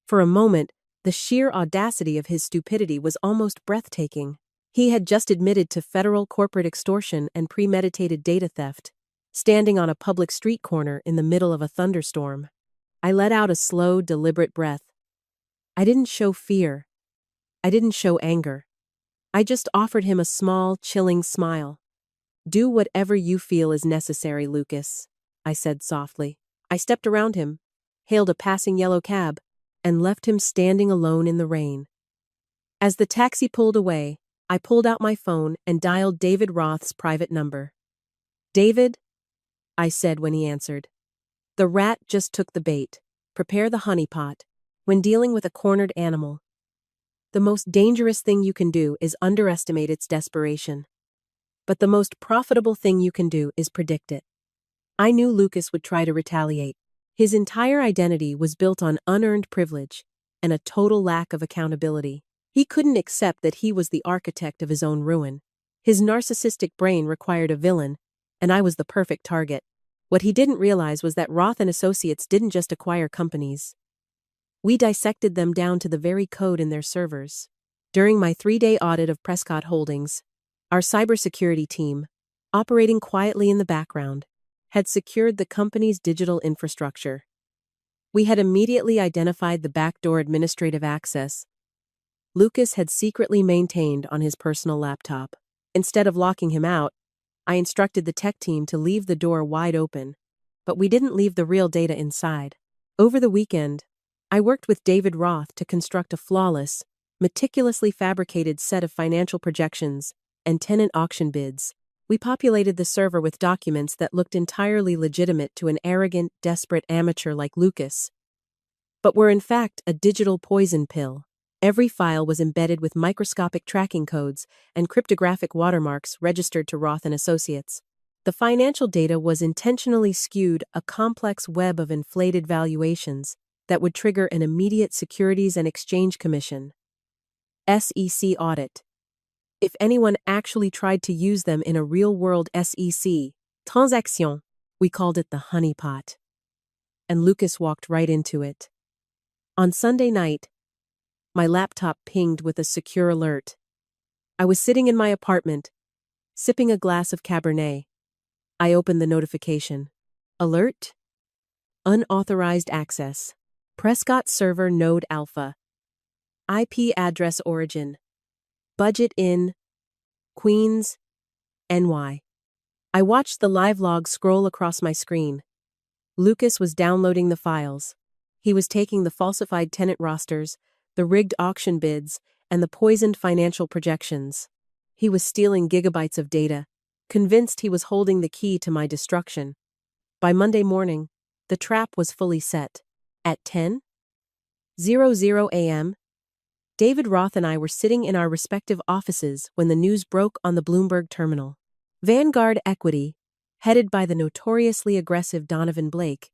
For a moment, the sheer audacity of his stupidity was almost breathtaking. He had just admitted to federal corporate extortion and premeditated data theft, standing on a public street corner in the middle of a thunderstorm. I let out a slow, deliberate breath. I didn't show fear. I didn't show anger. I just offered him a small, chilling smile. "Do whatever you feel is necessary, Lucas," I said softly. I stepped around him, hailed a passing yellow cab, and left him standing alone in the rain. As the taxi pulled away, I pulled out my phone and dialed David Roth's private number. "David," I said when he answered. "The rat just took the bait. Prepare the honeypot. When dealing with a cornered animal, the most dangerous thing you can do is underestimate its desperation. But the most profitable thing you can do is predict it." I knew Lucas would try to retaliate. His entire identity was built on unearned privilege and a total lack of accountability. He couldn't accept that he was the architect of his own ruin. His narcissistic brain required a villain, and I was the perfect target. What he didn't realize was that Roth and Associates didn't just acquire companies. We dissected them down to the very code in their servers. During my 3-day audit of Prescott Holdings, our cybersecurity team, operating quietly in the background, had secured the company's digital infrastructure. We had immediately identified the backdoor administrative access Lucas had secretly maintained on his personal laptop. Instead of locking him out, I instructed the tech team to leave the door wide open, but we didn't leave the real data inside. Over the weekend, I worked with David Roth to construct a flawless, meticulously fabricated set of financial projections and tenant auction bids. We populated the server with documents that looked entirely legitimate to an arrogant, desperate amateur like Lucas, but were in fact a digital poison pill. Every file was embedded with microscopic tracking codes and cryptographic watermarks registered to Roth and Associates. The financial data was intentionally skewed, a complex web of inflated valuations that would trigger an immediate Securities and Exchange Commission (SEC) audit if anyone actually tried to use them in a real-world SEC transaction. We called it the honeypot. And Lucas walked right into it. On Sunday night, my laptop pinged with a secure alert. I was sitting in my apartment, sipping a glass of Cabernet. I opened the notification. Alert? Unauthorized access. Prescott Server Node Alpha. IP address origin. Budget in Queens, NY. I watched the live log scroll across my screen. Lucas was downloading the files. He was taking the falsified tenant rosters, the rigged auction bids, and the poisoned financial projections. He was stealing gigabytes of data, convinced he was holding the key to my destruction. By Monday morning, the trap was fully set. At 10:00 a.m., David Roth and I were sitting in our respective offices when the news broke on the Bloomberg terminal. Vanguard Equity, headed by the notoriously aggressive Donovan Blake,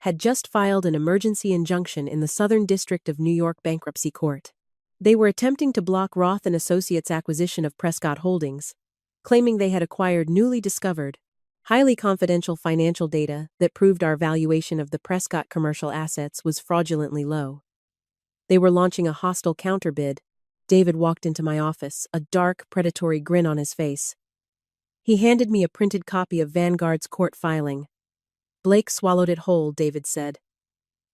had just filed an emergency injunction in the Southern District of New York Bankruptcy Court. They were attempting to block Roth and Associates' acquisition of Prescott Holdings, claiming they had acquired newly discovered, highly confidential financial data that proved our valuation of the Prescott commercial assets was fraudulently low. They were launching a hostile counterbid. David walked into my office, a dark, predatory grin on his face. He handed me a printed copy of Vanguard's court filing. Blake swallowed it whole, David said,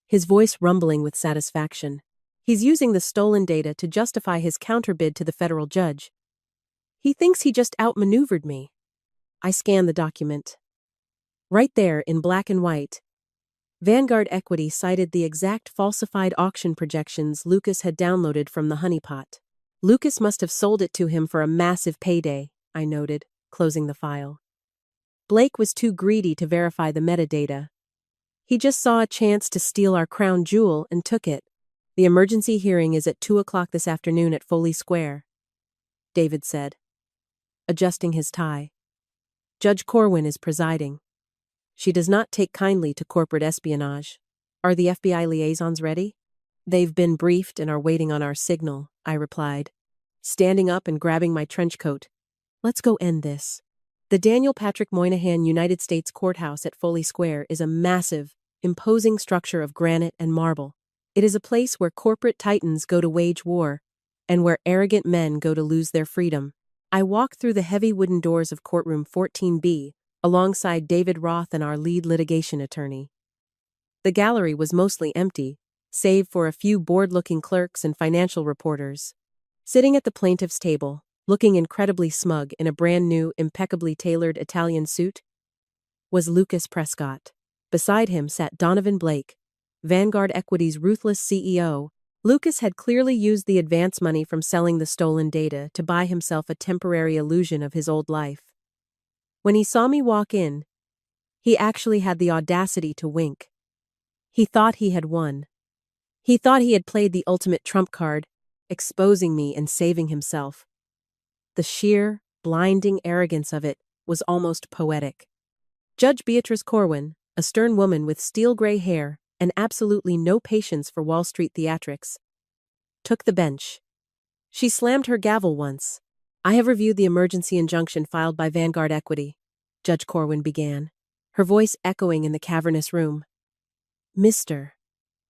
his voice rumbling with satisfaction. He's using the stolen data to justify his counterbid to the federal judge. He thinks he just outmaneuvered me. I scanned the document. Right there, in black and white, Vanguard Equity cited the exact falsified auction projections Lucas had downloaded from the honeypot. Lucas must have sold it to him for a massive payday, I noted, closing the file. Blake was too greedy to verify the metadata. He just saw a chance to steal our crown jewel and took it. The emergency hearing is at 2 o'clock this afternoon at Foley Square, David said, adjusting his tie. Judge Corwin is presiding. She does not take kindly to corporate espionage. Are the FBI liaisons ready? They've been briefed and are waiting on our signal, I replied, standing up and grabbing my trench coat. Let's go end this. The Daniel Patrick Moynihan United States Courthouse at Foley Square is a massive, imposing structure of granite and marble. It is a place where corporate titans go to wage war, and where arrogant men go to lose their freedom. I walked through the heavy wooden doors of courtroom 14B, alongside David Roth and our lead litigation attorney. The gallery was mostly empty, save for a few bored-looking clerks and financial reporters. Sitting at the plaintiff's table, looking incredibly smug in a brand-new, impeccably tailored Italian suit, was Lucas Prescott. Beside him sat Donovan Blake, Vanguard Equity's ruthless CEO. Lucas had clearly used the advance money from selling the stolen data to buy himself a temporary illusion of his old life. When he saw me walk in, he actually had the audacity to wink. He thought he had won. He thought he had played the ultimate trump card, exposing me and saving himself. The sheer, blinding arrogance of it was almost poetic. Judge Beatrice Corwin, a stern woman with steel-gray hair and absolutely no patience for Wall Street theatrics, took the bench. She slammed her gavel once. I have reviewed the emergency injunction filed by Vanguard Equity, Judge Corwin began, her voice echoing in the cavernous room. Mr.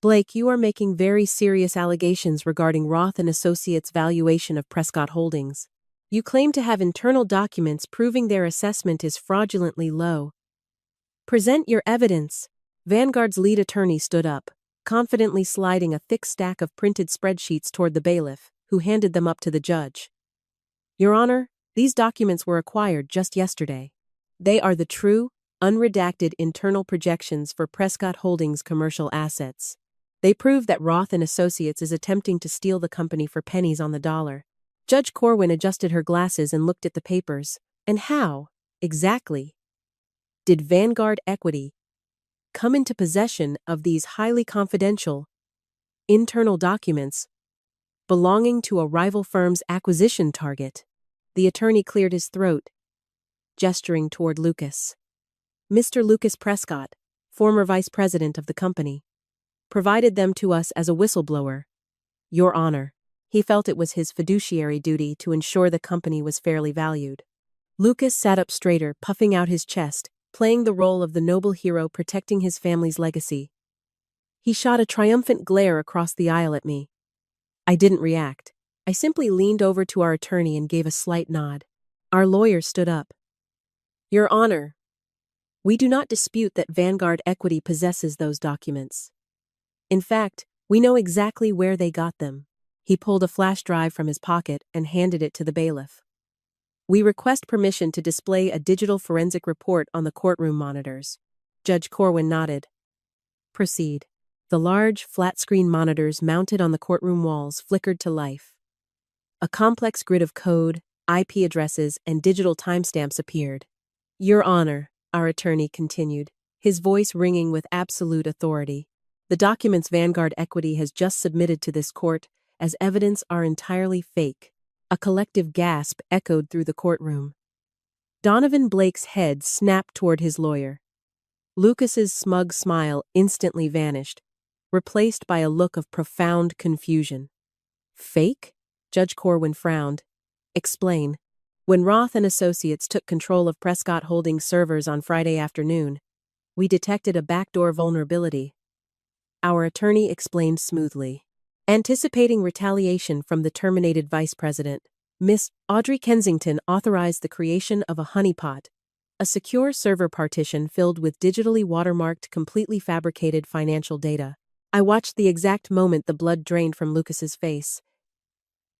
Blake, you are making very serious allegations regarding Roth and Associates' valuation of Prescott Holdings. You claim to have internal documents proving their assessment is fraudulently low. Present your evidence. Vanguard's lead attorney stood up, confidently sliding a thick stack of printed spreadsheets toward the bailiff, who handed them up to the judge. Your Honor, these documents were acquired just yesterday. They are the true, unredacted internal projections for Prescott Holdings' commercial assets. They prove that Roth and Associates is attempting to steal the company for pennies on the dollar. Judge Corwin adjusted her glasses and looked at the papers. And how, exactly, did Vanguard Equity come into possession of these highly confidential, internal documents belonging to a rival firm's acquisition target? The attorney cleared his throat, gesturing toward Lucas. Mr. Lucas Prescott, former vice president of the company, provided them to us as a whistleblower. Your Honor, he felt it was his fiduciary duty to ensure the company was fairly valued. Lucas sat up straighter, puffing out his chest, playing the role of the noble hero protecting his family's legacy. He shot a triumphant glare across the aisle at me. I didn't react. I simply leaned over to our attorney and gave a slight nod. Our lawyer stood up. Your Honor, we do not dispute that Vanguard Equity possesses those documents. In fact, we know exactly where they got them. He pulled a flash drive from his pocket and handed it to the bailiff. We request permission to display a digital forensic report on the courtroom monitors. Judge Corwin nodded. Proceed. The large, flat-screen monitors mounted on the courtroom walls flickered to life. A complex grid of code, IP addresses, and digital timestamps appeared. Your Honor, our attorney continued, his voice ringing with absolute authority. The documents Vanguard Equity has just submitted to this court as evidence are entirely fake. A collective gasp echoed through the courtroom. Donovan Blake's head snapped toward his lawyer. Lucas's smug smile instantly vanished, replaced by a look of profound confusion. Fake? Judge Corwin frowned. Explain. When Roth and Associates took control of Prescott Holdings servers on Friday afternoon, we detected a backdoor vulnerability. Our attorney explained smoothly. Anticipating retaliation from the terminated vice president, Miss Audrey Kensington authorized the creation of a honeypot, a secure server partition filled with digitally watermarked, completely fabricated financial data. I watched the exact moment the blood drained from Lucas's face.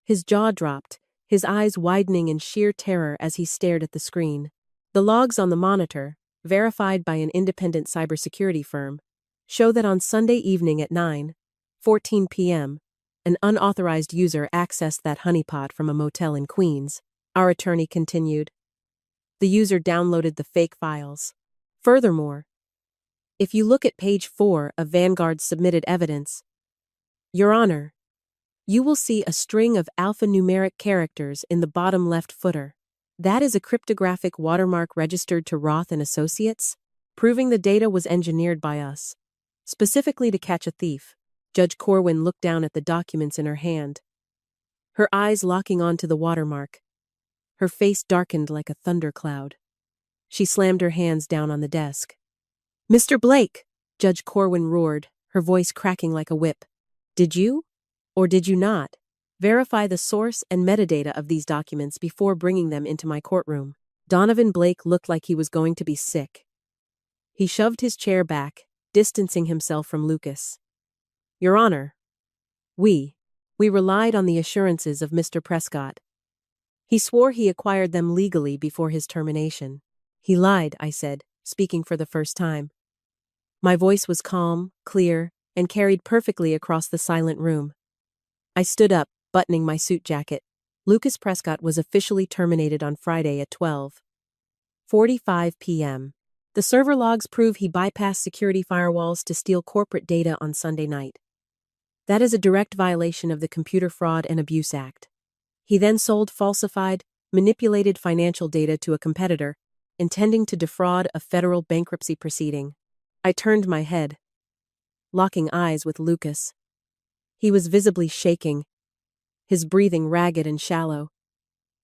His jaw dropped, his eyes widening in sheer terror as he stared at the screen. The logs on the monitor, verified by an independent cybersecurity firm, show that on Sunday evening at 9:14 p.m., an unauthorized user accessed that honeypot from a motel in Queens. Our attorney continued. The user downloaded the fake files. Furthermore, if you look at page 4 of Vanguard's submitted evidence, Your Honor, you will see a string of alphanumeric characters in the bottom left footer. That is a cryptographic watermark registered to Roth and Associates, proving the data was engineered by us, specifically to catch a thief. Judge Corwin looked down at the documents in her hand, her eyes locking onto the watermark. Her face darkened like a thundercloud. She slammed her hands down on the desk. "Mr. Blake!" Judge Corwin roared, her voice cracking like a whip. "Did you, or did you not, verify the source and metadata of these documents before bringing them into my courtroom?" Donovan Blake looked like he was going to be sick. He shoved his chair back, distancing himself from Lucas. "Your Honor, we relied on the assurances of Mr. Prescott. He swore he acquired them legally before his termination." "He lied," I said, speaking for the first time. My voice was calm, clear, and carried perfectly across the silent room. I stood up, buttoning my suit jacket. Lucas Prescott was officially terminated on Friday at 12:45 p.m. The server logs prove he bypassed security firewalls to steal corporate data on Sunday night. That is a direct violation of the Computer Fraud and Abuse Act. He then sold falsified, manipulated financial data to a competitor, intending to defraud a federal bankruptcy proceeding. I turned my head, locking eyes with Lucas. He was visibly shaking, his breathing ragged and shallow.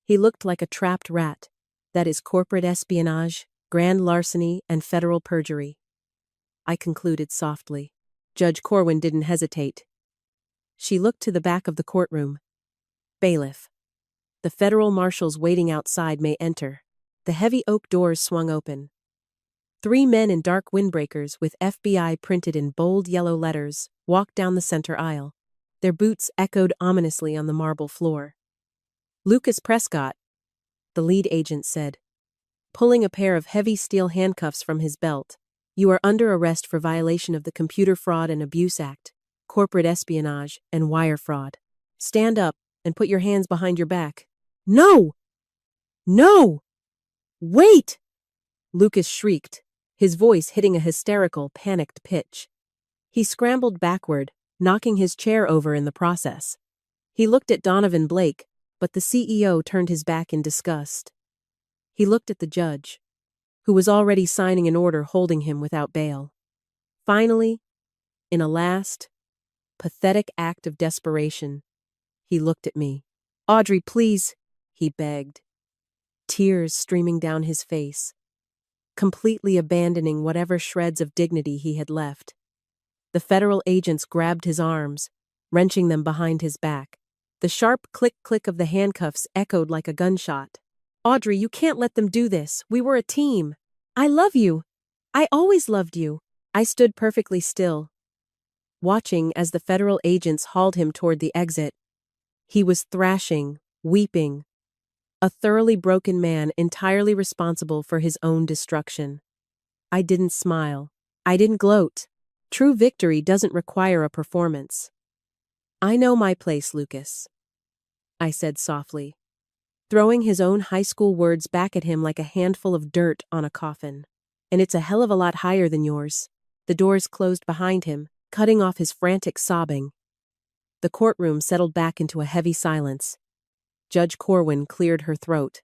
He looked like a trapped rat. That is corporate espionage, grand larceny, and federal perjury, I concluded softly. Judge Corwin didn't hesitate. She looked to the back of the courtroom. "Bailiff, the federal marshals waiting outside may enter." The heavy oak doors swung open. 3 men in dark windbreakers with FBI printed in bold yellow letters walked down the center aisle. Their boots echoed ominously on the marble floor. "Lucas Prescott," the lead agent said, pulling a pair of heavy steel handcuffs from his belt. "You are under arrest for violation of the Computer Fraud and Abuse Act, corporate espionage, and wire fraud. Stand up and put your hands behind your back." "No! No! Wait!" Lucas shrieked, his voice hitting a hysterical, panicked pitch. He scrambled backward, knocking his chair over in the process. He looked at Donovan Blake, but the CEO turned his back in disgust. He looked at the judge, who was already signing an order holding him without bail. Finally, in a last, pathetic act of desperation, he looked at me. "Audrey, please," he begged, tears streaming down his face, completely abandoning whatever shreds of dignity he had left. The federal agents grabbed his arms, wrenching them behind his back. The sharp click-click of the handcuffs echoed like a gunshot. "Audrey, you can't let them do this. We were a team. I love you. I always loved you." I stood perfectly still, watching as the federal agents hauled him toward the exit. He was thrashing, weeping, a thoroughly broken man entirely responsible for his own destruction. I didn't smile. I didn't gloat. True victory doesn't require a performance. "I know my place, Lucas," I said softly, throwing his own high school words back at him like a handful of dirt on a coffin. "And it's a hell of a lot higher than yours." The doors closed behind him, cutting off his frantic sobbing. The courtroom settled back into a heavy silence. Judge Corwin cleared her throat,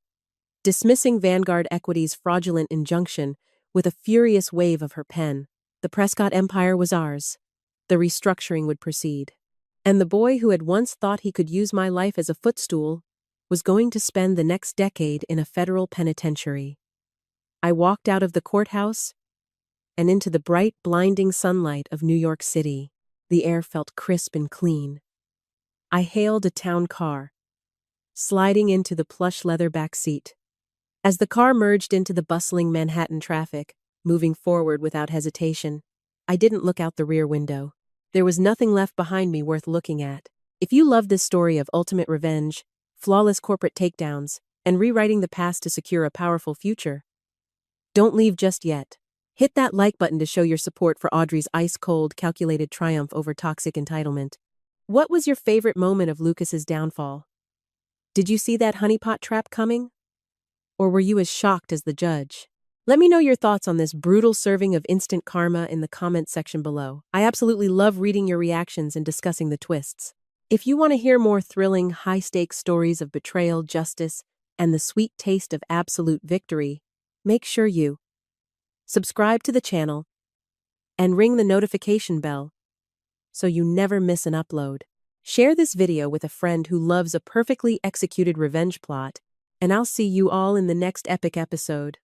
dismissing Vanguard Equity's fraudulent injunction with a furious wave of her pen. The Prescott empire was ours. The restructuring would proceed. And the boy who had once thought he could use my life as a footstool was going to spend the next decade in a federal penitentiary. I walked out of the courthouse and into the bright, blinding sunlight of New York City. The air felt crisp and clean. I hailed a town car, sliding into the plush leather back seat. As the car merged into the bustling Manhattan traffic, moving forward without hesitation, I didn't look out the rear window. There was nothing left behind me worth looking at. If you love this story of ultimate revenge, flawless corporate takedowns, and rewriting the past to secure a powerful future, don't leave just yet. Hit that like button to show your support for Audrey's ice-cold, calculated triumph over toxic entitlement. What was your favorite moment of Lucas's downfall? Did you see that honeypot trap coming? Or were you as shocked as the judge? Let me know your thoughts on this brutal serving of instant karma in the comments section below. I absolutely love reading your reactions and discussing the twists. If you want to hear more thrilling, high-stakes stories of betrayal, justice, and the sweet taste of absolute victory, make sure you subscribe to the channel and ring the notification bell so you never miss an upload. Share this video with a friend who loves a perfectly executed revenge plot, and I'll see you all in the next epic episode.